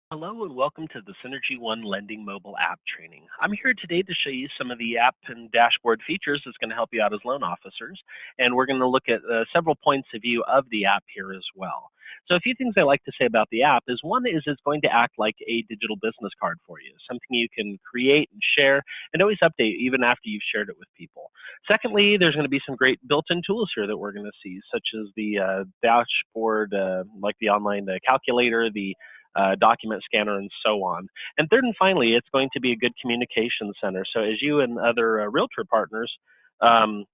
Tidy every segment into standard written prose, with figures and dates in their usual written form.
Hello and welcome to the Synergy One Lending mobile app training. I'm here today to show you some of the app and dashboard features that's going to help you out as loan officers, and we're going to look at several points of view of the app here as well. So a few things I like to say about the app is one is it's going to act like a digital business card for you, something you can create and share and always update even after you've shared it with people. Secondly, there's going to be some great built-in tools here that we're going to see, such as the dashboard, like the online calculator, the document scanner, and so on. And third and finally, it's going to be a good communication center. So as you and other realtor partners um,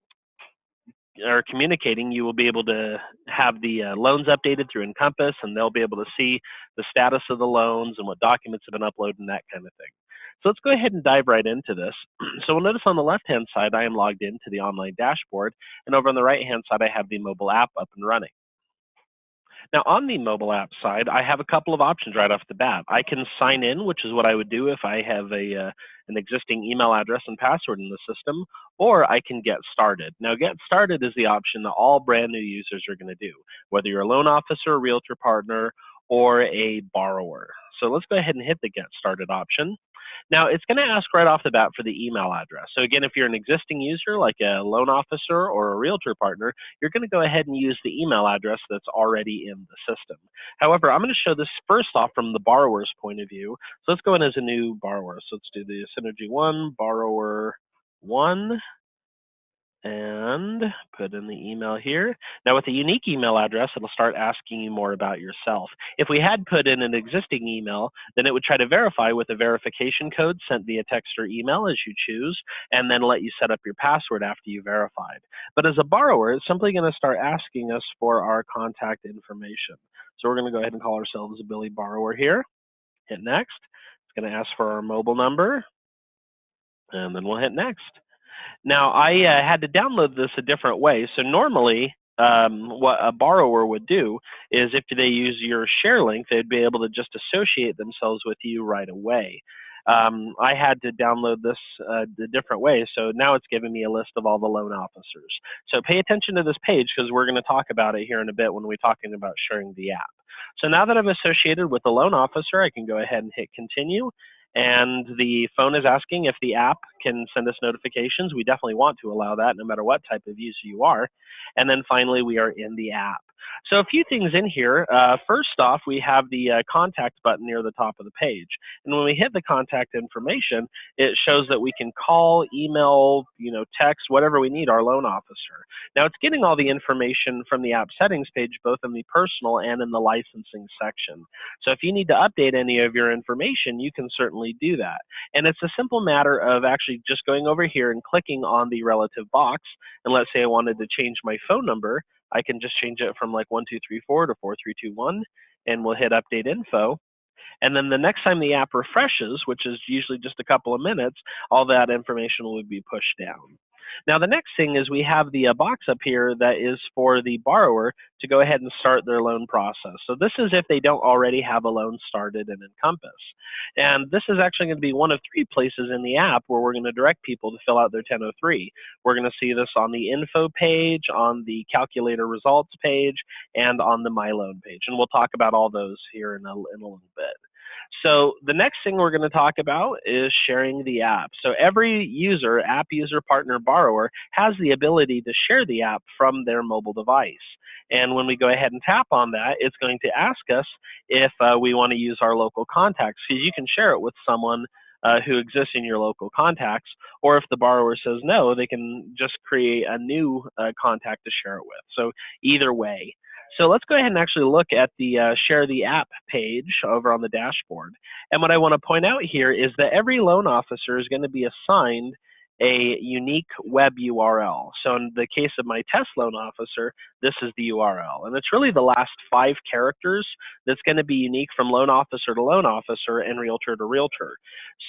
are communicating, you will be able to have the loans updated through Encompass, and they'll be able to see the status of the loans and what documents have been uploaded and that kind of thing. So let's go ahead and dive right into this. So we'll notice on the left-hand side, I am logged into the online dashboard, and over on the right-hand side, I have the mobile app up and running. Now, on the mobile app side, I have a couple of options right off the bat. I can sign in, which is what I would do if I have an existing email address and password in the system, or I can get started. Now, get started is the option that all brand new users are going to do, whether you're a loan officer, a realtor partner, or a borrower. So let's go ahead and hit the get started option. Now, it's going to ask right off the bat for the email address. So again, if you're an existing user, like a loan officer or a realtor partner, you're going to go ahead and use the email address that's already in the system. However, I'm going to show this first off from the borrower's point of view. So let's go in as a new borrower. So let's do the Synergy 1, borrower 1, and put in the email here. Now with a unique email address, it'll start asking you more about yourself. If we had put in an existing email, then it would try to verify with a verification code sent via text or email as you choose, and then let you set up your password after you verified. But as a borrower, it's simply going to start asking us for our contact information. So we're going to go ahead and call ourselves a Billy Borrower here. Hit next. It's going to ask for our mobile number, and then we'll hit next. Now, I had to download this a different way. So normally, what a borrower would do is if they use your share link, they'd be able to just associate themselves with you right away. I had to download this the different way, so now it's giving me a list of all the loan officers. So pay attention to this page because we're going to talk about it here in a bit when we're talking about sharing the app. So now that I'm associated with the loan officer, I can go ahead and hit continue. And the phone is asking if the app can send us notifications. We definitely want to allow that no matter what type of user you are. And then finally, we are in the app. So a few things in here. First off, we have the contact button near the top of the page. And when we hit the contact information, it shows that we can call, email, text, whatever we need our loan officer. Now it's getting all the information from the app settings page, both in the personal and in the licensing section. So if you need to update any of your information, you can certainly do that. And it's a simple matter of actually just going over here and clicking on the relative box. And let's say I wanted to change my phone number. I can just change it from like 1234 to 4321, and we'll hit update info. And then the next time the app refreshes, which is usually just a couple of minutes, all that information will be pushed down. Now, the next thing is we have the box up here that is for the borrower to go ahead and start their loan process. So this is if they don't already have a loan started in Encompass. And this is actually going to be one of 3 places in the app where we're going to direct people to fill out their 1003. We're going to see this on the info page, on the calculator results page, and on the My Loan page. And we'll talk about all those here in a little bit. So the next thing we're going to talk about is sharing the app. So every user, app user, partner, borrower, has the ability to share the app from their mobile device. And when we go ahead and tap on that, it's going to ask us if we want to use our local contacts, because you can share it with someone who exists in your local contacts, or if the borrower says no, they can just create a new contact to share it with. So either way. So let's go ahead and actually look at the Share the App page over on the dashboard. And what I want to point out here is that every loan officer is going to be assigned a unique web URL. So in the case of my test loan officer, this is the URL. And it's really the last 5 characters that's going to be unique from loan officer to loan officer and realtor to realtor.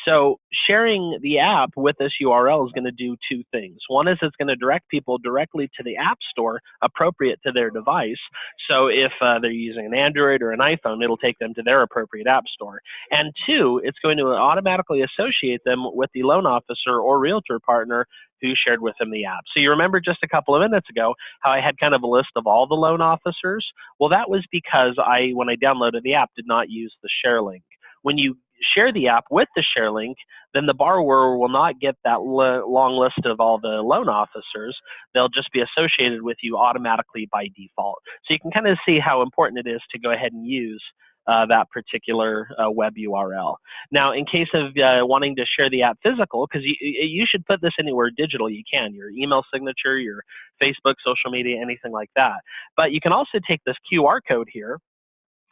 So sharing the app with this URL is going to do 2 things. One is it's going to direct people directly to the App Store appropriate to their device. So if they're using an Android or an iPhone, it'll take them to their appropriate App Store. And 2, it's going to automatically associate them with the loan officer or realtor partner who shared with them the app. So you remember just a couple of minutes ago how I had kind of a list of all the loan officers? Well, that was because when I downloaded the app, did not use the share link. when you share the app with the share link, then the borrower will not get that long list of all the loan officers. They'll just be associated with you automatically by default. So you can kind of see how important it is to go ahead and use that particular web URL. Now, in case of wanting to share the app physical, because you should put this anywhere digital you can, your email signature, your Facebook, social media, anything like that. But you can also take this QR code here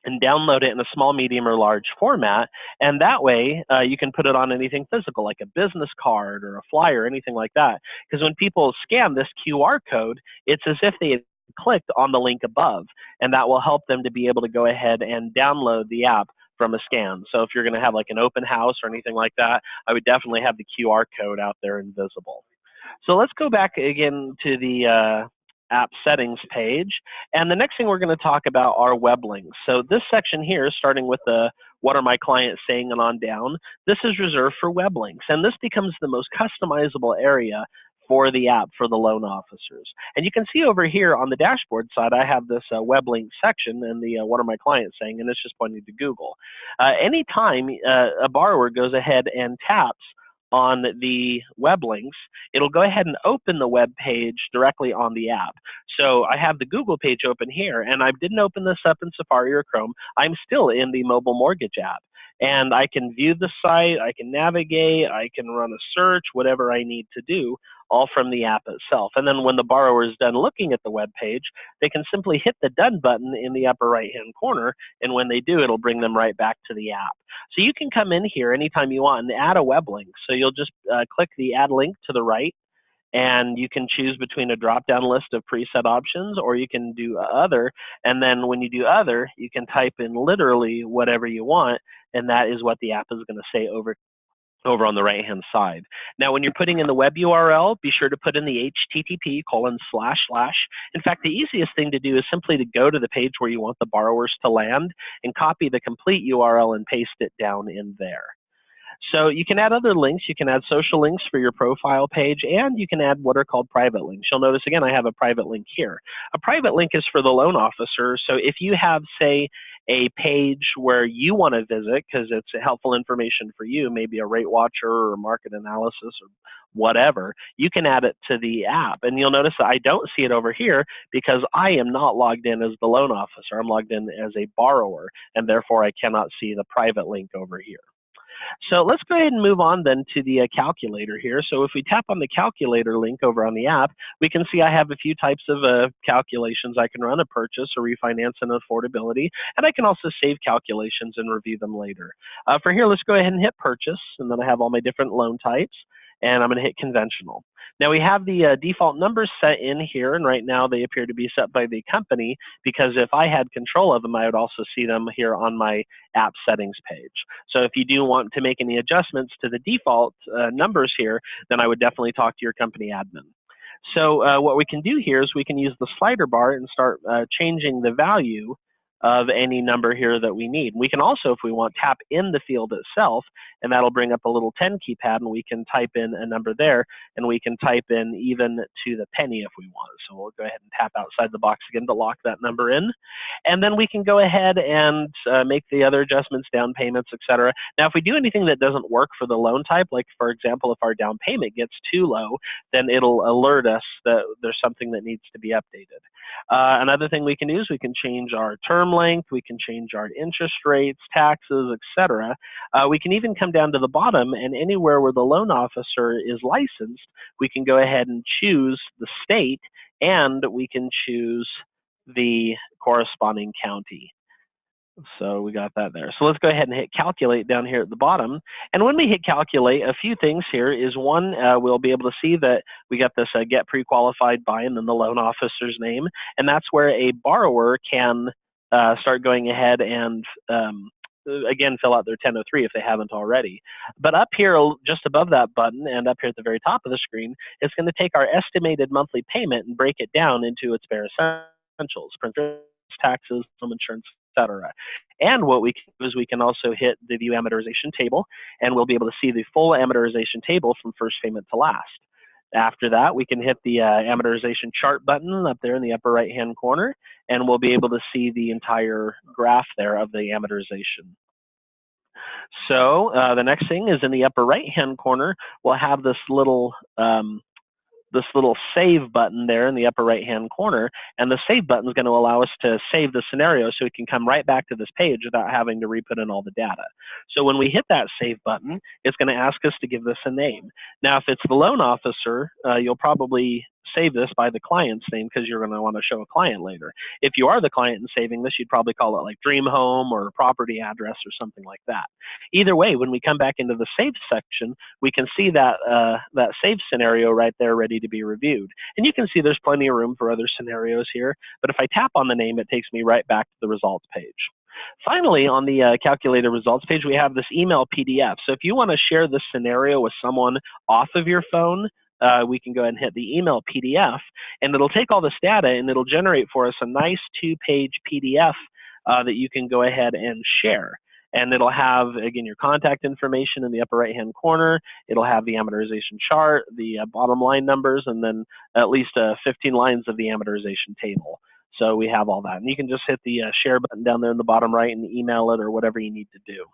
and download it in a small, medium, or large format. And that way, you can put it on anything physical, like a business card or a flyer, anything like that. Because when people scan this QR code, it's as if they had clicked on the link above, and that will help them to be able to go ahead and download the app from a scan. So if you're going to have like an open house or anything like that, I would definitely have the QR code out there and visible. So let's go back again to the app settings page. And the next thing we're going to talk about are web links. So this section here, starting with the what are my clients saying and on down, this is reserved for web links. And this becomes the most customizable area for the app for the loan officers. And you can see over here on the dashboard side, I have this web link section and the what are my clients saying, and it's just pointing to Google. Anytime a borrower goes ahead and taps on the web links, it'll go ahead and open the web page directly on the app. So I have the Google page open here, and I didn't open this up in Safari or Chrome. I'm still in the mobile mortgage app. And I can view the site, I can navigate, I can run a search, whatever I need to do, all from the app itself. And then when the borrower is done looking at the web page, they can simply hit the Done button in the upper right-hand corner, and when they do, it'll bring them right back to the app. So you can come in here anytime you want and add a web link. So you'll just click the Add Link to the right, and you can choose between a drop-down list of preset options, or you can do other. And then when you do other, you can type in literally whatever you want, and that is what the app is going to say over on the right-hand side. Now, when you're putting in the web URL, be sure to put in the http://. In fact, the easiest thing to do is simply to go to the page where you want the borrowers to land and copy the complete URL and paste it down in there. So you can add other links. You can add social links for your profile page, and you can add what are called private links. You'll notice, again, I have a private link here. A private link is for the loan officer. So if you have, say, a page where you want to visit because it's helpful information for you, maybe a rate watcher or a market analysis or whatever, you can add it to the app. And you'll notice that I don't see it over here because I am not logged in as the loan officer. I'm logged in as a borrower, and therefore I cannot see the private link over here. So let's go ahead and move on then to the calculator here. So if we tap on the calculator link over on the app, we can see I have a few types of calculations I can run: a purchase, a refinance, and affordability. And I can also save calculations and review them later. For here, let's go ahead and hit purchase, and then I have all my different loan types, and I'm going to hit conventional. Now we have the default numbers set in here, and right now they appear to be set by the company, because if I had control of them, I would also see them here on my app settings page. So if you do want to make any adjustments to the default numbers here, then I would definitely talk to your company admin. So what we can do here is we can use the slider bar and start changing the value of any number here that we need. We can also, if we want, tap in the field itself, and that'll bring up a little 10 keypad, and we can type in a number there, and we can type in even to the penny if we want. So we'll go ahead and tap outside the box again to lock that number in. And then we can go ahead and make the other adjustments, down payments, etc. Now, if we do anything that doesn't work for the loan type, like for example, if our down payment gets too low, then it'll alert us that there's something that needs to be updated. Another thing we can do is we can change our term length, we can change our interest rates, taxes, etc. We can even come down to the bottom, and anywhere where the loan officer is licensed, we can go ahead and choose the state, and we can choose the corresponding county. So we got that there. So let's go ahead and hit calculate down here at the bottom. And when we hit calculate, a few things here is one, we'll be able to see that we got this get pre-qualified by and then the loan officer's name. And that's where a borrower can start going ahead and again, fill out their 1003 if they haven't already. But up here, just above that button and up here at the very top of the screen, it's going to take our estimated monthly payment and break it down into its bare essentials: taxes, home insurance, etc. And what we can do is we can also hit the view amortization table, and we'll be able to see the full amortization table from first payment to last. After that, we can hit the amortization chart button up there in the upper right-hand corner, and we'll be able to see the entire graph there of the amortization. So the next thing is in the upper right-hand corner, we'll have this little save button there in the upper right hand corner, and the save button is going to allow us to save the scenario so we can come right back to this page without having to re-put in all the data. So when we hit that save button, it's going to ask us to give this a name. Now if it's the loan officer, you'll probably save this by the client's name because you're going to want to show a client later. If you are the client and saving this, you'd probably call it like dream home or property address or something like that. Either way, when we come back into the save section, we can see that that save scenario right there ready to be reviewed. And you can see there's plenty of room for other scenarios here, but if I tap on the name, it takes me right back to the results page. Finally, on the calculator results page, we have this email PDF. So if you want to share this scenario with someone off of your phone, we can go ahead and hit the email PDF, and it'll take all this data and it'll generate for us a nice 2-page PDF that you can go ahead and share. And it'll have, again, your contact information in the upper right-hand corner. It'll have the amortization chart, the bottom line numbers, and then at least 15 lines of the amortization table. So we have all that. And you can just hit the share button down there in the bottom right and email it or whatever you need to do.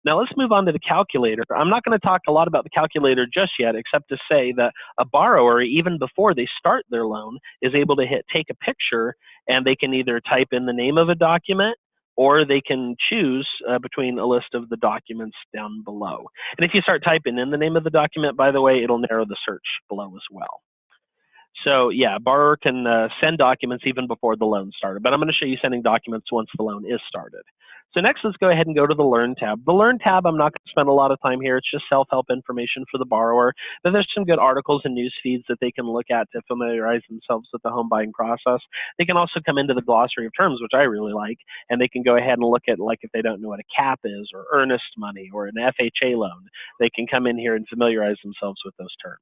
Now let's move on to the calculator. I'm not going to talk a lot about the calculator just yet, except to say that a borrower, even before they start their loan, is able to hit take a picture, and they can either type in the name of a document, or they can choose between a list of the documents down below. And if you start typing in the name of the document, by the way, it'll narrow the search below as well. So yeah, borrower can send documents even before the loan started, but I'm going to show you sending documents once the loan is started. So next, let's go ahead and go to the Learn tab. The Learn tab, I'm not going to spend a lot of time here. It's just self-help information for the borrower, but there's some good articles and news feeds that they can look at to familiarize themselves with the home buying process. They can also come into the glossary of terms, which I really like, and they can go ahead and look at, like, if they don't know what a cap is or earnest money or an FHA loan, they can come in here and familiarize themselves with those terms.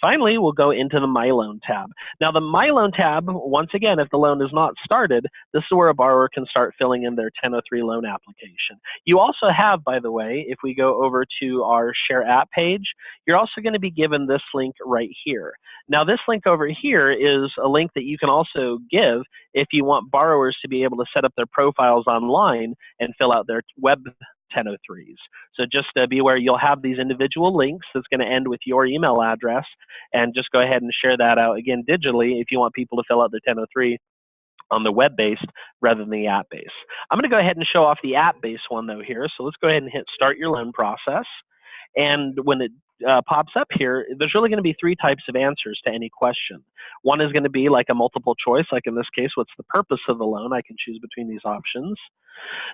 Finally, we'll go into the My Loan tab. Now, the My Loan tab, once again, if the loan is not started, this is where a borrower can start filling in their 1003 loan application. You also have, by the way, if we go over to our Share App page, you're also going to be given this link right here. Now, this link over here is a link that you can also give if you want borrowers to be able to set up their profiles online and fill out their web 1003s. So just be aware you'll have these individual links that's going to end with your email address, and just go ahead and share that out again digitally if you want people to fill out their 1003 on the web-based rather than the app-based. I'm going to go ahead and show off the app-based one though here. So let's go ahead and hit Start Your Loan Process. And when it pops up here, there's really going to be 3 types of answers to any question. One is going to be like a multiple choice, like in this case, what's the purpose of the loan? I can choose between these options.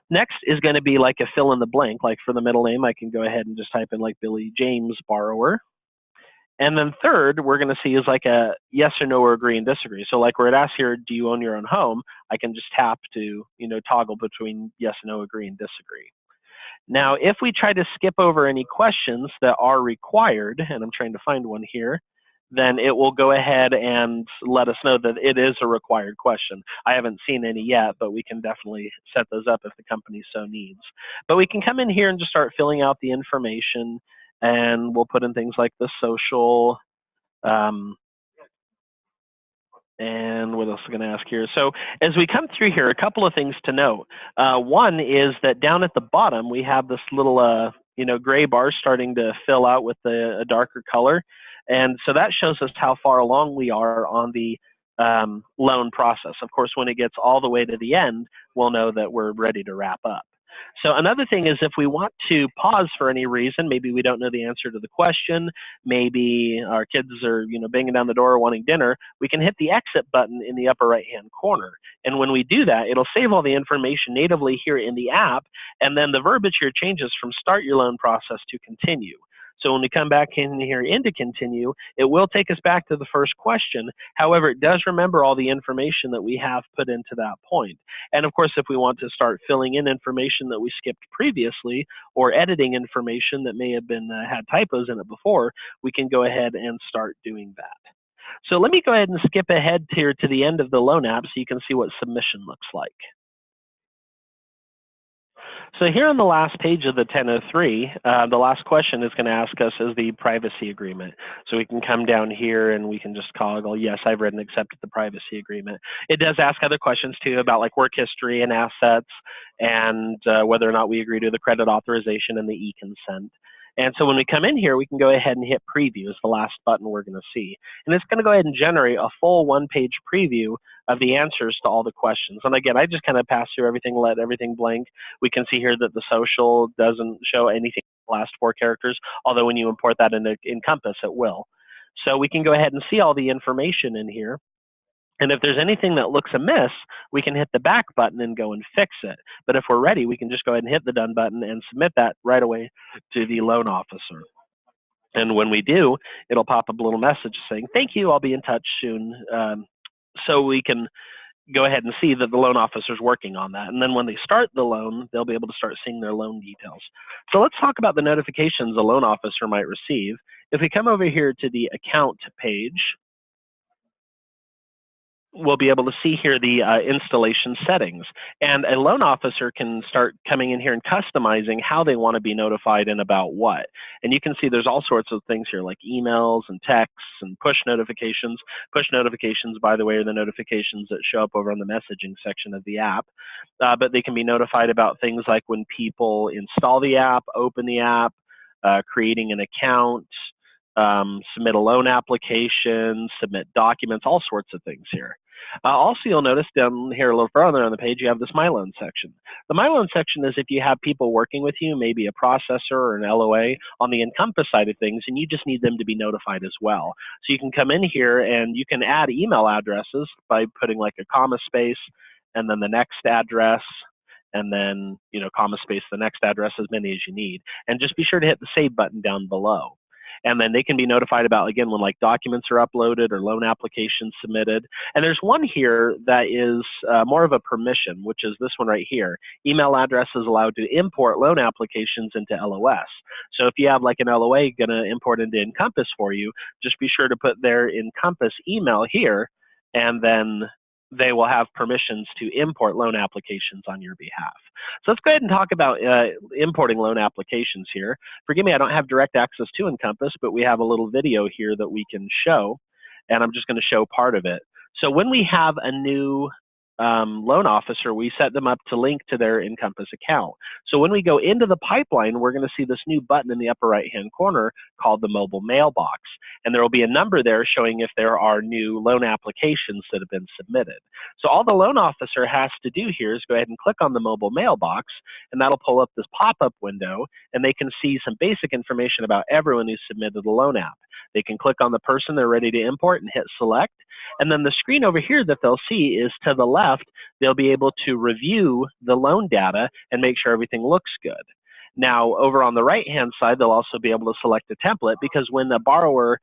Next is going to be like a fill in the blank, like for the middle name, I can go ahead and just type in like Billy James borrower. And then third, we're going to see is like a yes or no or agree and disagree. So like where it asks here, do you own your own home? I can just tap to, toggle between yes, no, agree, and disagree. Now, if we try to skip over any questions that are required, and I'm trying to find one here, then it will go ahead and let us know that it is a required question. I haven't seen any yet, but we can definitely set those up if the company so needs. But we can come in here and just start filling out the information, and we'll put in things like the social, and what else am I going to ask here? So as we come through here, a couple of things to note. One is that down at the bottom, we have this little gray bar starting to fill out with a darker color. And so that shows us how far along we are on the loan process. Of course, when it gets all the way to the end, we'll know that we're ready to wrap up. So another thing is if we want to pause for any reason, maybe we don't know the answer to the question, maybe our kids are banging down the door wanting dinner, we can hit the exit button in the upper right-hand corner. And when we do that, it'll save all the information natively here in the app, and then the verbiage here changes from start your loan process to continue. So when we come back in here into continue, it will take us back to the first question. However, it does remember all the information that we have put into that point. And of course, if we want to start filling in information that we skipped previously or editing information that may have been had typos in it before, we can go ahead and start doing that. So let me go ahead and skip ahead here to the end of the loan app so you can see what submission looks like. So here on the last page of the 1003, the last question is going to ask us is the privacy agreement. So we can come down here and we can just toggle, yes, I've read and accepted the privacy agreement. It does ask other questions too about like work history and assets and whether or not we agree to the credit authorization and the e-consent. And so when we come in here, we can go ahead and hit preview is the last button we're going to see. And it's going to go ahead and generate a full one-page preview of the answers to all the questions. And again, I just kind of pass through everything, let everything blank. We can see here that the social doesn't show anything in the last 4 characters, although when you import that into Encompass, it will. So we can go ahead and see all the information in here. And if there's anything that looks amiss, we can hit the back button and go and fix it. But if we're ready, we can just go ahead and hit the done button and submit that right away to the loan officer. And when we do, it'll pop up a little message saying, thank you, I'll be in touch soon. So we can go ahead and see that the loan officer is working on that. And then when they start the loan, they'll be able to start seeing their loan details. So let's talk about the notifications a loan officer might receive. If we come over here to the account page, we'll be able to see here the installation settings. And a loan officer can start coming in here and customizing how they want to be notified and about what. And you can see there's all sorts of things here like emails and texts and push notifications. Push notifications, by the way, are the notifications that show up over on the messaging section of the app. But they can be notified about things like when people install the app, open the app, creating an account, submit a loan application, submit documents, all sorts of things here. Also, you'll notice down here a little further on the page, you have this My Loan section. The My Loan section is if you have people working with you, maybe a processor or an LOA on the Encompass side of things, and you just need them to be notified as well. So you can come in here and you can add email addresses by putting like a comma space and then the next address, and then, comma space, the next address, as many as you need. And just be sure to hit the save button down below. And then they can be notified about, again, when like documents are uploaded or loan applications submitted. And there's one here that is more of a permission, which is this one right here. Email address is allowed to import loan applications into LOS. So if you have like an LOA going to import into Encompass for you, just be sure to put their Encompass email here, and then they will have permissions to import loan applications on your behalf. So let's go ahead and talk about importing loan applications here. Forgive me, I don't have direct access to Encompass, but we have a little video here that we can show, and I'm just going to show part of it. So when we have a new loan officer, we set them up to link to their Encompass account. So when we go into the pipeline, we're going to see this new button in the upper right-hand corner called the mobile mailbox. And there will be a number there showing if there are new loan applications that have been submitted. So all the loan officer has to do here is go ahead and click on the mobile mailbox, and that'll pull up this pop-up window, and they can see some basic information about everyone who submitted the loan app. They can click on the person they're ready to import and hit select. And then the screen over here that they'll see is to the left. They'll be able to review the loan data and make sure everything looks good. Now, over on the right-hand side, they'll also be able to select a template, because when the borrower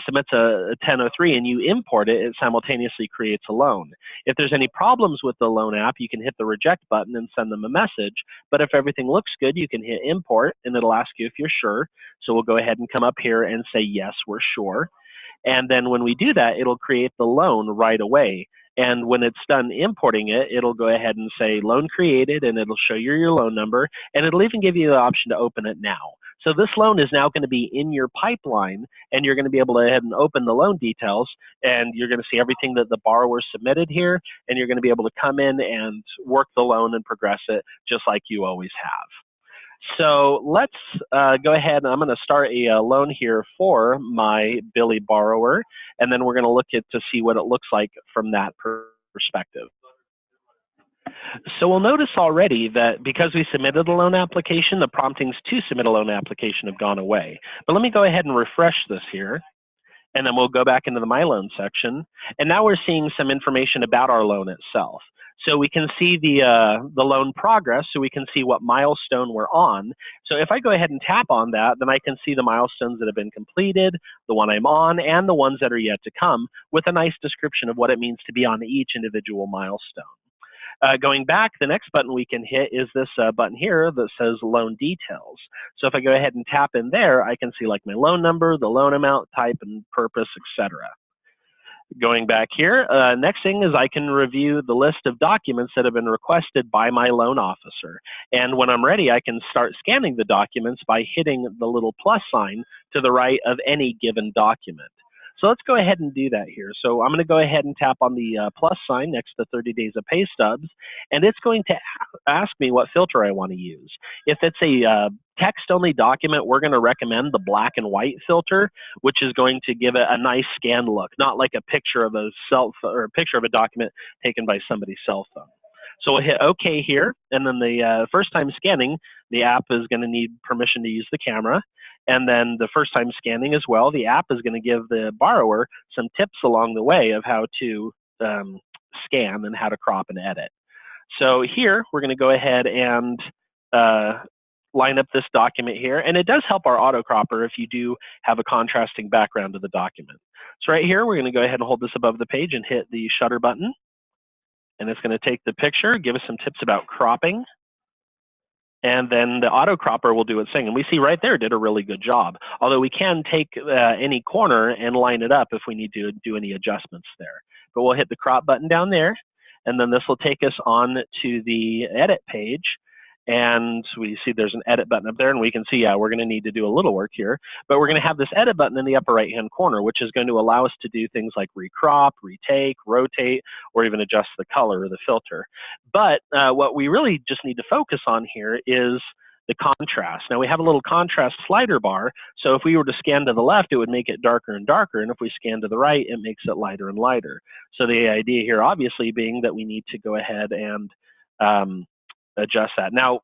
submits a 1003 and you import it, it simultaneously creates a loan. If there's any problems with the loan app, you can hit the reject button and send them a message. But if everything looks good, you can hit import, and it'll ask you if you're sure. So we'll go ahead and come up here and say, yes, we're sure. And then when we do that, it'll create the loan right away. And when it's done importing it, it'll go ahead and say loan created, and it'll show you your loan number, and it'll even give you the option to open it now. So this loan is now going to be in your pipeline, and you're going to be able to go ahead and open the loan details, and you're going to see everything that the borrower submitted here, and you're going to be able to come in and work the loan and progress it just like you always have. So let's go ahead, and I'm going to start a loan here for my Billy borrower, and then we're going to look at to see what it looks like from that perspective. So we'll notice already that because we submitted a loan application, the promptings to submit a loan application have gone away. But let me go ahead and refresh this here, and then we'll go back into the My Loan section. And now we're seeing some information about our loan itself. So we can see the loan progress, so we can see what milestone we're on. So if I go ahead and tap on that, then I can see the milestones that have been completed, the one I'm on, and the ones that are yet to come, with a nice description of what it means to be on each individual milestone. Going back, the next button we can hit is this button here that says loan details. So if I go ahead and tap in there, I can see like my loan number, the loan amount, type, and purpose, etc. Going back here, next thing is I can review the list of documents that have been requested by my loan officer. And when I'm ready, I can start scanning the documents by hitting the little plus sign to the right of any given document. So let's go ahead and do that here. So I'm going to go ahead and tap on the plus sign next to 30 days of pay stubs, and it's going to ask me what filter I want to use. If it's a text-only document, we're going to recommend the black and white filter, which is going to give it a nice scan look, not like a picture of a picture of a document taken by somebody's cell phone. So we'll hit OK here, and then the first time scanning, the app is going to need permission to use the camera. And then the first time scanning as well, the app is going to give the borrower some tips along the way of how to scan and how to crop and edit. So here, we're going to go ahead and line up this document here. And it does help our auto cropper if you do have a contrasting background to the document. So right here, we're going to go ahead and hold this above the page and hit the shutter button. And it's going to take the picture, give us some tips about cropping. And then the auto cropper will do its thing. And we see right there, it did a really good job. Although we can take any corner and line it up if we need to do any adjustments there. But we'll hit the crop button down there. And then this will take us on to the edit page. And we see there's an edit button up there, and we can see, yeah, we're going to need to do a little work here, but we're going to have this edit button in the upper right-hand corner, which is going to allow us to do things like recrop, retake, rotate, or even adjust the color or the filter. But what we really just need to focus on here is the contrast. Now we have a little contrast slider bar, so if we were to scan to the left, it would make it darker and darker, and if we scan to the right, it makes it lighter and lighter. So the idea here obviously being that we need to go ahead and adjust that. Now,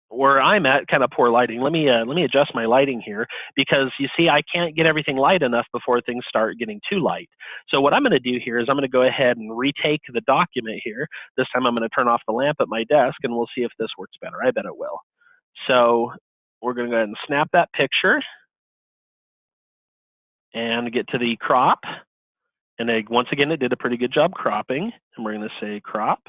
where I'm at, kind of poor lighting, let me adjust my lighting here, because you see I can't get everything light enough before things start getting too light. So what I'm going to do here is I'm going to go ahead and retake the document here. This time I'm going to turn off the lamp at my desk, and we'll see if this works better. I bet it will. So we're going to go ahead and snap that picture and get to the crop. And once again, it did a pretty good job cropping. And we're going to say crop.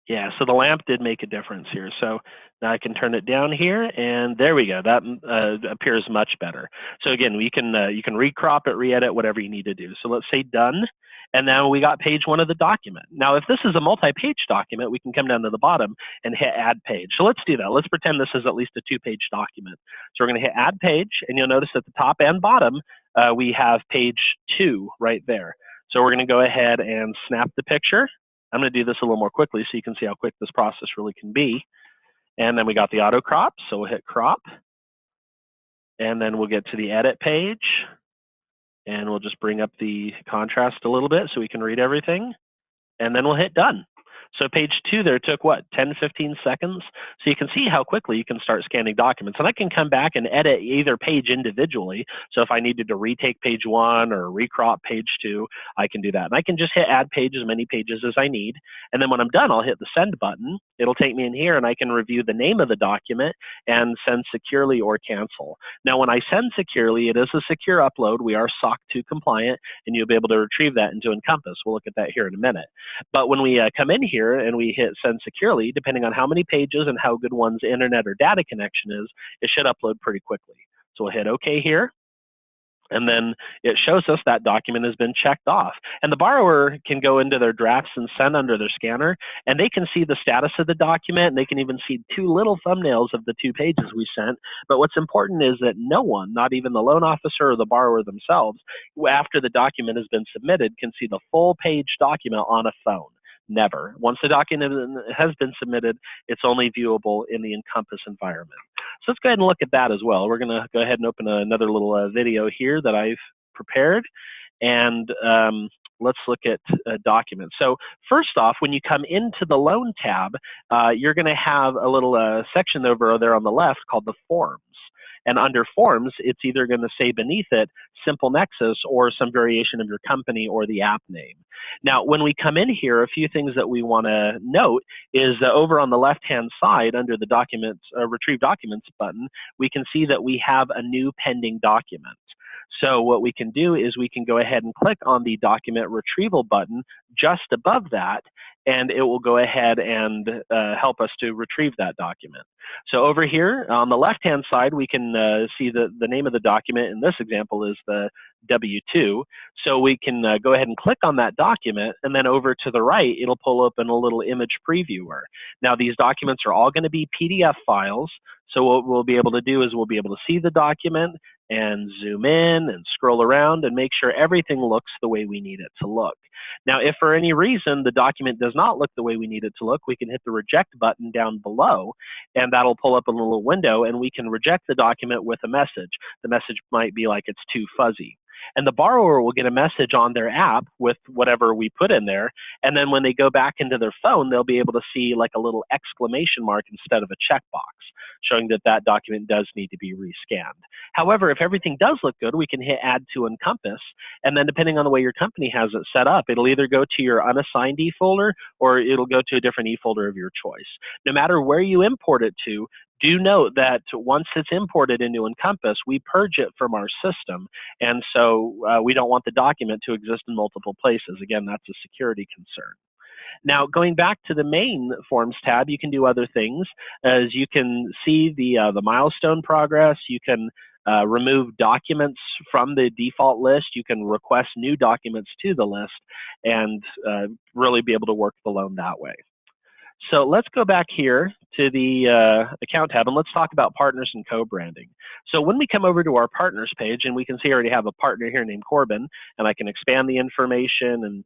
Yeah, so the lamp did make a difference here. So now I can turn it down here, and there we go. That appears much better. So again, you can recrop it, re-edit, whatever you need to do. So let's say done, and now we got page 1 of the document. Now, if this is a multi-page document, we can come down to the bottom and hit add page. So let's do that. Let's pretend this is at least a 2-page document. So we're going to hit add page, and you'll notice at the top and bottom, we have page 2 right there. So we're going to go ahead and snap the picture. I'm going to do this a little more quickly so you can see how quick this process really can be. And then we got the auto crop, so we'll hit crop. And then we'll get to the edit page. And we'll just bring up the contrast a little bit so we can read everything. And then we'll hit done. So page 2 there took what, 10, 15 seconds? So you can see how quickly you can start scanning documents. And I can come back and edit either page individually. So if I needed to retake page 1 or recrop page 2, I can do that. And I can just hit add page as many pages as I need. And then when I'm done, I'll hit the send button. It'll take me in here, and I can review the name of the document and send securely or cancel. Now, when I send securely, it is a secure upload. We are SOC 2 compliant, and you'll be able to retrieve that into Encompass. We'll look at that here in a minute. But when we come in here and we hit send securely, depending on how many pages and how good one's internet or data connection is, it should upload pretty quickly. So we'll hit OK here. And then it shows us that document has been checked off. And the borrower can go into their drafts and send under their scanner, and they can see the status of the document, and they can even see 2 little thumbnails of the 2 pages we sent. But what's important is that no one, not even the loan officer or the borrower themselves, after the document has been submitted, can see the full page document on a phone. Never. Once the document has been submitted, it's only viewable in the Encompass environment. So let's go ahead and look at that as well. We're going to go ahead and open another little video here that I've prepared. And let's look at documents. So first off, when you come into the loan tab, you're going to have a little section over there on the left called the forms. And under forms, it's either going to say beneath it, Simple Nexus, or some variation of your company or the app name. Now, when we come in here, a few things that we want to note is that over on the left-hand side, under the documents, Retrieve Documents button, we can see that we have a new pending document. So what we can do is we can go ahead and click on the document retrieval button just above that, and it will go ahead and help us to retrieve that document. So over here on the left-hand side, we can see the name of the document. In this example is the W-2. So we can go ahead and click on that document, and then over to the right, it'll pull up in a little image previewer. Now these documents are all going to be PDF files. So what we'll be able to do is we'll be able to see the document and zoom in and scroll around and make sure everything looks the way we need it to look. Now, if for any reason the document does not look the way we need it to look, we can hit the reject button down below, and that'll pull up a little window, and we can reject the document with a message. The message might be like it's too fuzzy. And the borrower will get a message on their app with whatever we put in there, and then when they go back into their phone, they'll be able to see like a little exclamation mark instead of a checkbox, showing that that document does need to be rescanned. However, if everything does look good, we can hit Add to Encompass, and then depending on the way your company has it set up, it'll either go to your unassigned e-folder or it'll go to a different e-folder of your choice. No matter where you import it to, do note that once it's imported into Encompass, we purge it from our system, and so we don't want the document to exist in multiple places. Again, that's a security concern. Now, going back to the main Forms tab, you can do other things. As you can see the milestone progress, you can remove documents from the default list, you can request new documents to the list, and really be able to work the loan that way. So let's go back here to the account tab, and let's talk about partners and co-branding. So when we come over to our partners page, and we can see I already have a partner here named Corbin, and I can expand the information and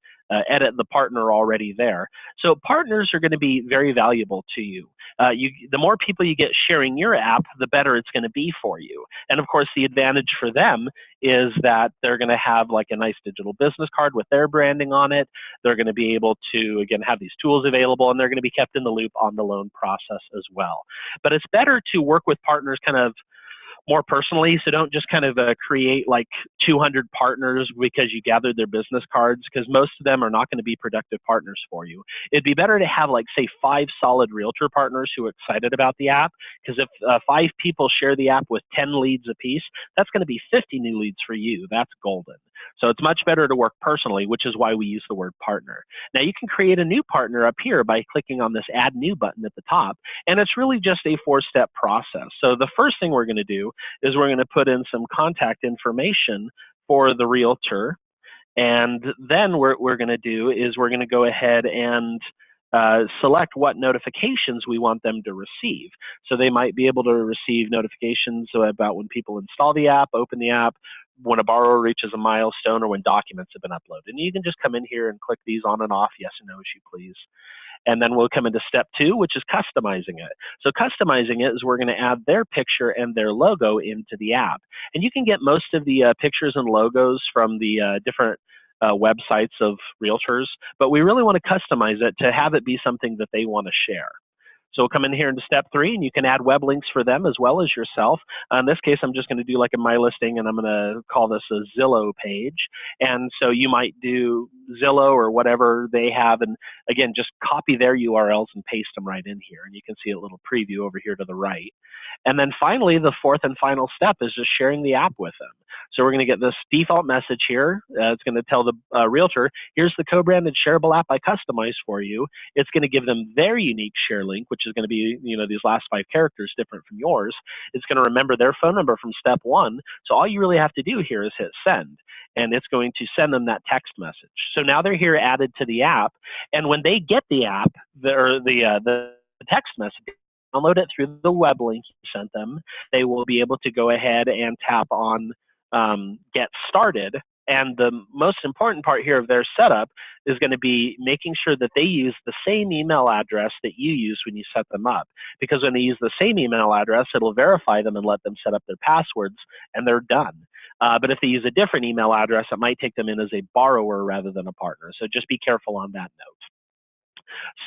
edit the partner already there. So partners are going to be very valuable to you. The more people you get sharing your app, the better it's going to be for you. And of course, the advantage for them is that they're going to have like a nice digital business card with their branding on it. They're going to be able to, again, have these tools available, and they're going to be kept in the loop on the loan process as well. But it's better to work with partners kind of more personally, so don't just kind of create like 200 partners because you gathered their business cards, because most of them are not going to be productive partners for you. It'd be better to have like, say, 5 solid realtor partners who are excited about the app, because if 5 people share the app with 10 leads apiece, that's going to be 50 new leads for you. That's golden. So it's much better to work personally, which is why we use the word partner. Now you can create a new partner up here by clicking on this Add New button at the top, and it's really just a 4-step process. So the first thing we're going to do is we're going to put in some contact information for the realtor, and then what we're going to do is we're going to go ahead and select what notifications we want them to receive. So they might be able to receive notifications about when people install the app, open the app, when a borrower reaches a milestone, or when documents have been uploaded. And you can just come in here and click these on and off, yes or no, as you please. And then we'll come into step 2, which is customizing it. So customizing it is we're going to add their picture and their logo into the app. And you can get most of the pictures and logos from the different websites of realtors, but we really want to customize it to have it be something that they want to share. So we'll come in here into step 3, and you can add web links for them as well as yourself. In this case, I'm just going to do like a My Listing, and I'm going to call this a Zillow page. And so you might do Zillow or whatever they have, and again, just copy their URLs and paste them right in here. And you can see a little preview over here to the right. And then finally, the 4th and final step is just sharing the app with them. So we're going to get this default message here. It's going to tell the realtor, here's the co-branded shareable app I customized for you. It's going to give them their unique share link, which is going to be, these last 5 characters different from yours. It's going to remember their phone number from step 1. So all you really have to do here is hit send, and it's going to send them that text message. So now they're here added to the app, and when they get the app, the text message, download it through the web link you sent them, they will be able to go ahead and tap on Get Started. And the most important part here of their setup is going to be making sure that they use the same email address that you use when you set them up. Because when they use the same email address, it'll verify them and let them set up their passwords, and they're done. But if they use a different email address, it might take them in as a borrower rather than a partner. So just be careful on that note.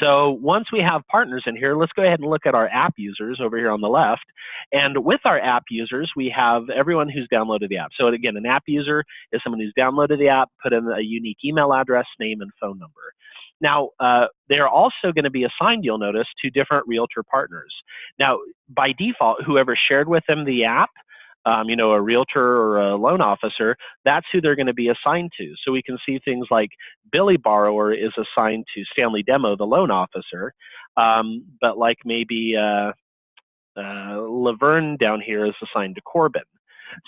So once we have partners in here, let's go ahead and look at our app users over here on the left. And with our app users, we have everyone who's downloaded the app. So again, an app user is someone who's downloaded the app, put in a unique email address, name, and phone number. Now, they're also going to be assigned, you'll notice, to different realtor partners. Now, by default, whoever shared with them the app, a realtor or a loan officer, that's who they're going to be assigned to. So we can see things like Billy Borrower is assigned to Stanley Demo, the loan officer, but like maybe Laverne down here is assigned to Corbin.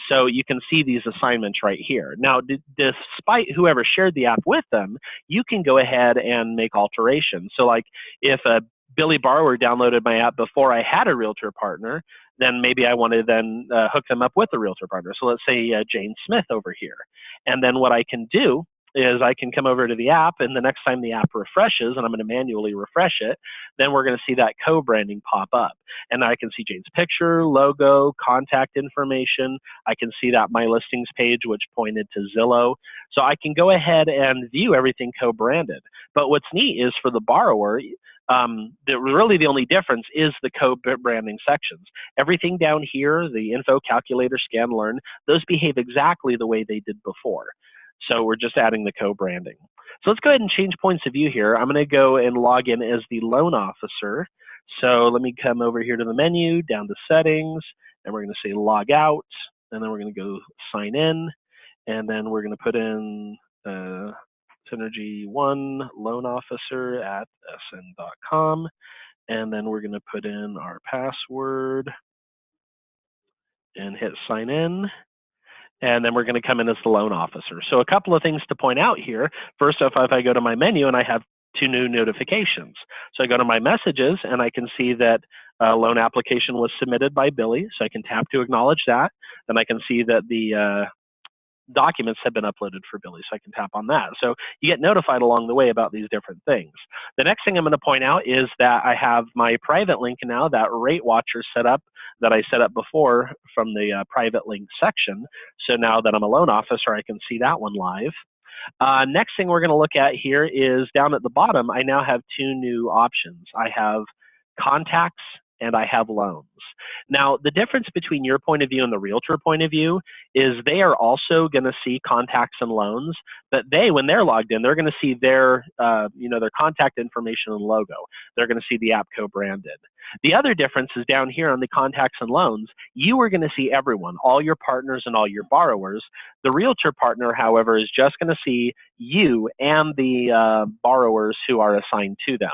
So you can see these assignments right here. Now, despite whoever shared the app with them, you can go ahead and make alterations. So like if a Billy Borrower downloaded my app before I had a realtor partner, then maybe I want to then hook them up with a realtor partner. So let's say Jane Smith over here. And then what I can do is I can come over to the app, and the next time the app refreshes, and I'm going to manually refresh it, then we're going to see that co-branding pop up. And I can see Jane's picture, logo, contact information. I can see that My Listings page, which pointed to Zillow. So I can go ahead and view everything co-branded. But what's neat is for the borrower, really the only difference is the co-branding sections. Everything down here, the info, calculator, scan, learn, those behave exactly the way they did before. So we're just adding the co-branding. So let's go ahead and change points of view here. I'm going to go and log in as the loan officer. So let me come over here to the menu, down to settings, and we're going to say log out, and then we're going to go sign in, and then we're going to put in Synergy1 loan officer at sn.com, and then we're going to put in our password and hit sign in. And then we're going to come in as the loan officer. So a couple of things to point out here. First off, if I go to my menu and I have two new notifications. So I go to my messages and I can see that a loan application was submitted by Billy. So I can tap to acknowledge that. Then I can see that the documents have been uploaded for Billy, so I can tap on that. So you get notified along the way about these different things. The next thing I'm going to point out is that I have my private link now, that rate watcher set up that I set up before from the private link section. So now that I'm a loan officer, I can see that one live. Next thing we're going to look at here is down at the bottom, I now have two new options. I have contacts and I have loans. Now, the difference between your point of view and the realtor point of view is they are also going to see contacts and loans, but when they're logged in, they're going to see their contact information and logo. They're going to see the app co-branded. The other difference is down here on the contacts and loans, you are going to see everyone, all your partners and all your borrowers. The realtor partner, however, is just going to see you and the borrowers who are assigned to them.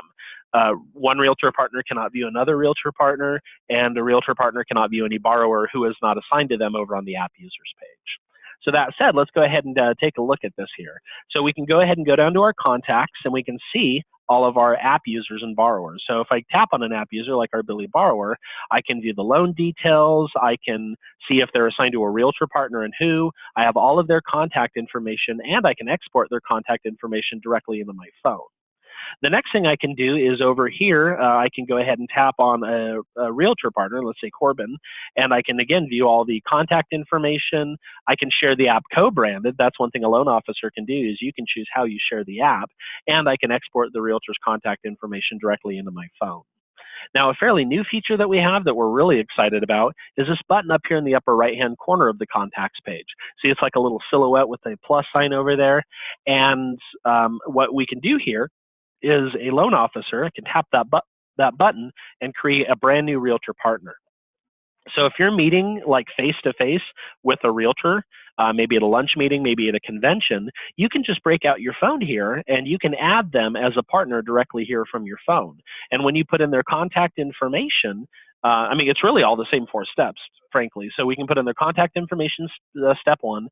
One realtor partner cannot view another realtor partner, and a realtor partner cannot view any borrower who is not assigned to them over on the app users page. So that said, let's go ahead and take a look at this here. So we can go ahead and go down to our contacts, and we can see all of our app users and borrowers. So if I tap on an app user like our Billy Borrower, I can view the loan details. I can see if they're assigned to a realtor partner and who. I have all of their contact information, and I can export their contact information directly into my phone. The next thing I can do is over here, I can go ahead and tap on a realtor partner, let's say Corbin, and I can again view all the contact information. I can share the app co-branded. That's one thing a loan officer can do, is you can choose how you share the app, and I can export the realtor's contact information directly into my phone. Now, a fairly new feature that we have that we're really excited about is this button up here in the upper right-hand corner of the contacts page. See, it's like a little silhouette with a plus sign over there, and what we can do here is a loan officer, I can tap that button and create a brand new realtor partner. So if you're meeting like face-to-face with a realtor, maybe at a lunch meeting, maybe at a convention, you can just break out your phone here and you can add them as a partner directly here from your phone. And when you put in their contact information, it's really all the same 4 steps, frankly. So we can put in their contact information, step 1.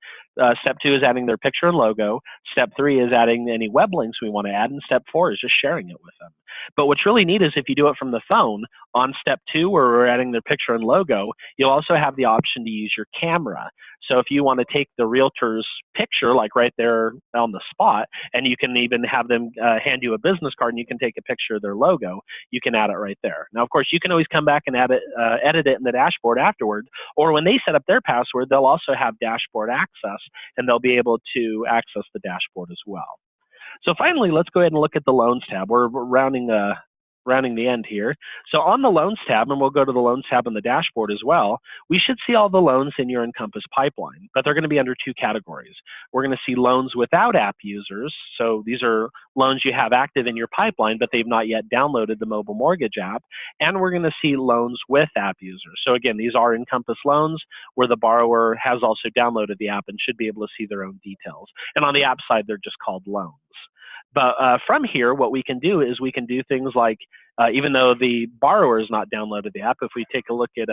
Step 2 is adding their picture and logo. Step 3 is adding any web links we want to add. And step 4 is just sharing it with them. But what's really neat is if you do it from the phone, on step 2, where we're adding their picture and logo, you'll also have the option to use your camera. So if you want to take the realtor's picture, like right there on the spot, and you can even have them hand you a business card and you can take a picture of their logo, you can add it right there. Now, of course, you can always come back and edit it in the dashboard afterward, or when they set up their password, they'll also have dashboard access, and they'll be able to access the dashboard as well. So finally, let's go ahead and look at the loans tab. We're rounding rounding the end here. So on the Loans tab, and we'll go to the Loans tab on the dashboard as well, we should see all the loans in your Encompass pipeline, but they're going to be under two categories. We're going to see loans without app users. So these are loans you have active in your pipeline, but they've not yet downloaded the mobile mortgage app. And we're going to see loans with app users. So again, these are Encompass loans where the borrower has also downloaded the app and should be able to see their own details. And on the app side, they're just called loans. But from here, what we can do is we can do things like, even though the borrower has not downloaded the app, if we take a look at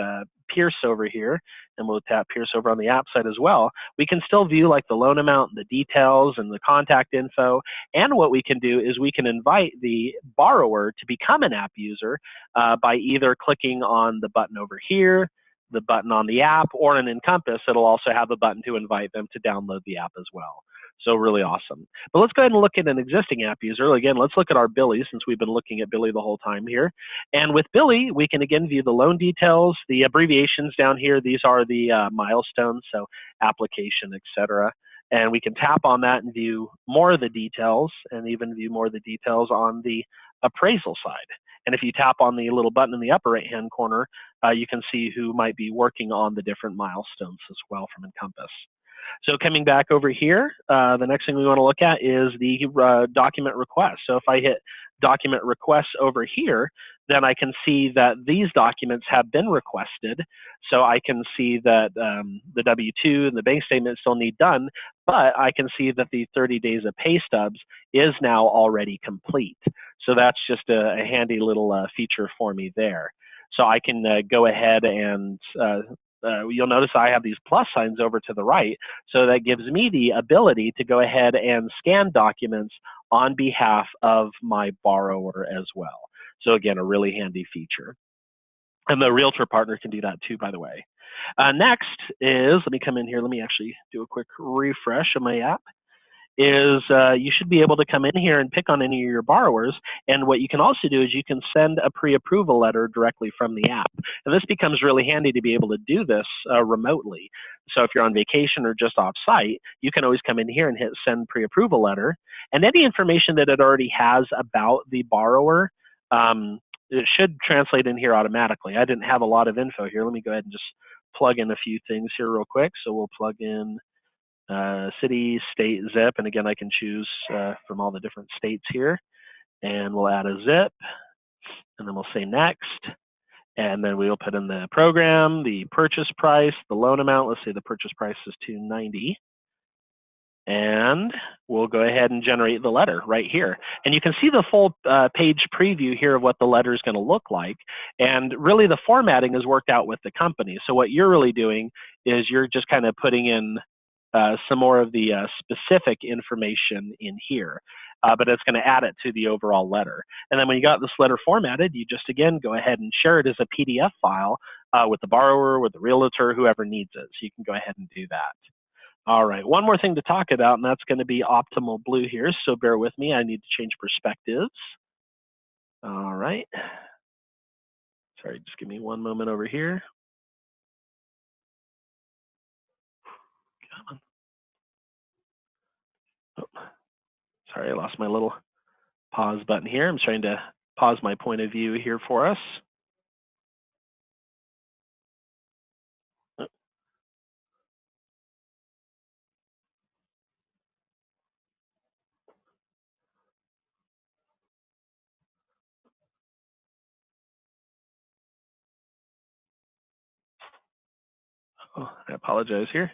Pierce over here, and we'll tap Pierce over on the app side as well, we can still view like the loan amount and the details and the contact info. And what we can do is we can invite the borrower to become an app user by either clicking on the button over here, the button on the app, or in Encompass, it'll also have a button to invite them to download the app as well. So really awesome. But let's go ahead and look at an existing app user. Again, let's look at our Billy, since we've been looking at Billy the whole time here. And with Billy, we can again view the loan details, the abbreviations down here. These are the milestones, so application, etc. And we can tap on that and view more of the details, and even view more of the details on the appraisal side. And if you tap on the little button in the upper right-hand corner, you can see who might be working on the different milestones as well from Encompass. So coming back over here, the next thing we want to look at is the document request. So if I hit document requests over here, then I can see that these documents have been requested. So I can see that the W-2 and the bank statement still need done, but I can see that the 30 days of pay stubs is now already complete. So that's just a handy little feature for me there. So I can go ahead and you'll notice I have these plus signs over to the right, so that gives me the ability to go ahead and scan documents on behalf of my borrower as well. So again, a really handy feature. And the Realtor partner can do that too, by the way. Next is, let me come in here, let me actually do a quick refresh of my app. You should be able to come in here and pick on any of your borrowers. And what you can also do is you can send a pre-approval letter directly from the app. And this becomes really handy to be able to do this remotely. So if you're on vacation or just off site, you can always come in here and hit send pre-approval letter. And any information that it already has about the borrower, it should translate in here automatically. I didn't have a lot of info here. Let me go ahead and just plug in a few things here real quick. So we'll plug in city, state, zip, and again I can choose from all the different states here, and we'll add a zip, and then we'll say next, and then we'll put in the program, the purchase price, the loan amount. Let's say the purchase price is $290, and we'll go ahead and generate the letter right here. And you can see the full page preview here of what the letter is going to look like. And really the formatting is worked out with the company. So what you're really doing is you're just kind of putting in some more of the specific information in here, but it's going to add it to the overall letter. And then when you got this letter formatted, you just, again, go ahead and share it as a PDF file with the borrower, with the realtor, whoever needs it. So you can go ahead and do that. All right, one more thing to talk about, and that's going to be Optimal Blue here. So bear with me, I need to change perspectives. All right. Sorry, just give me one moment over here. Come on. Oh, sorry, I lost my little pause button here. I'm trying to pause my point of view here for us. Oh, I apologize here.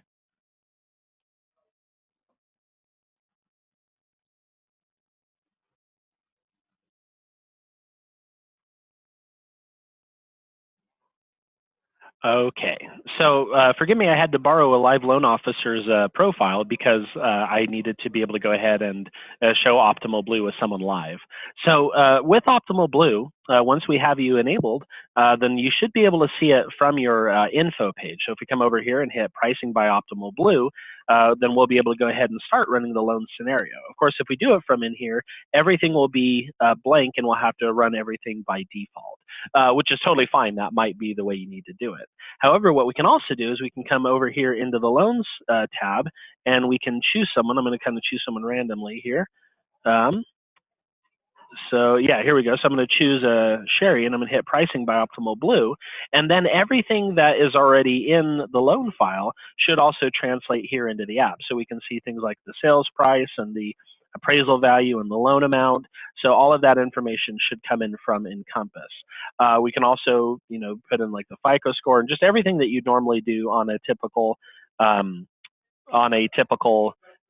Okay, so forgive me, I had to borrow a live loan officer's profile because I needed to be able to go ahead and show Optimal Blue with someone live. So with Optimal Blue, once we have you enabled, then you should be able to see it from your info page. So if we come over here and hit Pricing by Optimal Blue, then we'll be able to go ahead and start running the loan scenario. Of course, if we do it from in here, everything will be blank and we'll have to run everything by default, which is totally fine. That might be the way you need to do it. However, what we can also do is we can come over here into the Loans tab, and we can choose someone. I'm going to kind of choose someone randomly here. So yeah, here we go. So I'm going to choose a Sherry, and I'm going to hit pricing by Optimal Blue. And then everything that is already in the loan file should also translate here into the app. So we can see things like the sales price and the appraisal value and the loan amount. So all of that information should come in from Encompass. We can also, put in like the FICO score and just everything that you'd normally do on a typical um,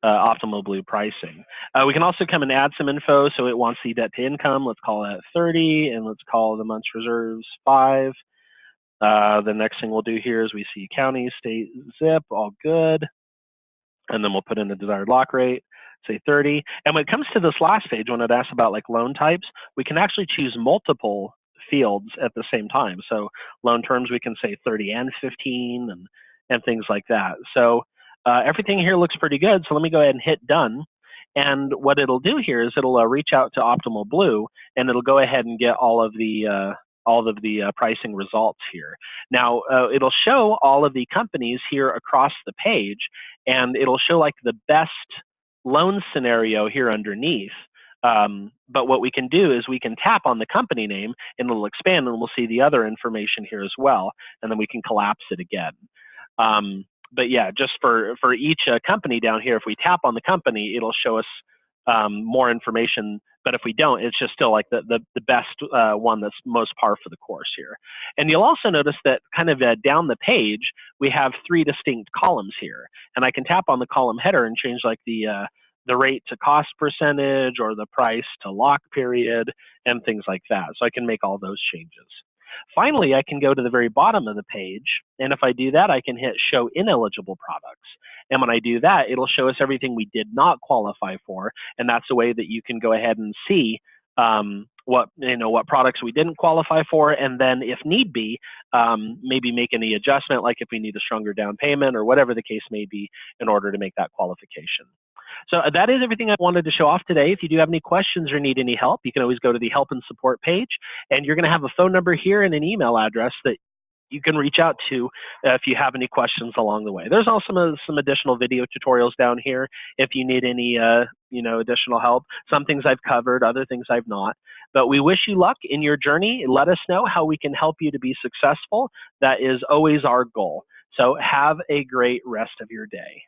Optimal Blue pricing. We can also come and add some info. So it wants the debt to income. Let's call that 30, and let's call the month's reserves 5. The next thing we'll do here is we see county, state, zip, all good. And then we'll put in the desired lock rate, say 30. And when it comes to this last page, when it asks about like loan types, we can actually choose multiple fields at the same time. So loan terms, we can say 30 and 15 and things like that. So everything here looks pretty good. So let me go ahead and hit done. And what it'll do here is it'll reach out to Optimal Blue, and it'll go ahead and get all of the pricing results here. Now, it'll show all of the companies here across the page, and it'll show like the best loan scenario here underneath. But what we can do is we can tap on the company name, and it'll expand, and we'll see the other information here as well, and then we can collapse it again. But yeah, just for each company down here, if we tap on the company, it'll show us more information. But if we don't, it's just still like the best one that's most par for the course here. And you'll also notice that kind of down the page, we have 3 distinct columns here. And I can tap on the column header and change like the rate to cost percentage or the price to lock period and things like that. So I can make all those changes. Finally, I can go to the very bottom of the page, and if I do that, I can hit Show Ineligible Products. And when I do that, it'll show us everything we did not qualify for, and that's a way that you can go ahead and see what products we didn't qualify for, and then if need be, maybe make any adjustment, like if we need a stronger down payment or whatever the case may be in order to make that qualification. So that is everything I wanted to show off today. If you do have any questions or need any help, you can always go to the help and support page, and you're going to have a phone number here and an email address that you can reach out to if you have any questions along the way. There's also some additional video tutorials down here if you need any additional help. Some things I've covered, other things I've not. But we wish you luck in your journey. Let us know how we can help you to be successful. That is always our goal. So have a great rest of your day.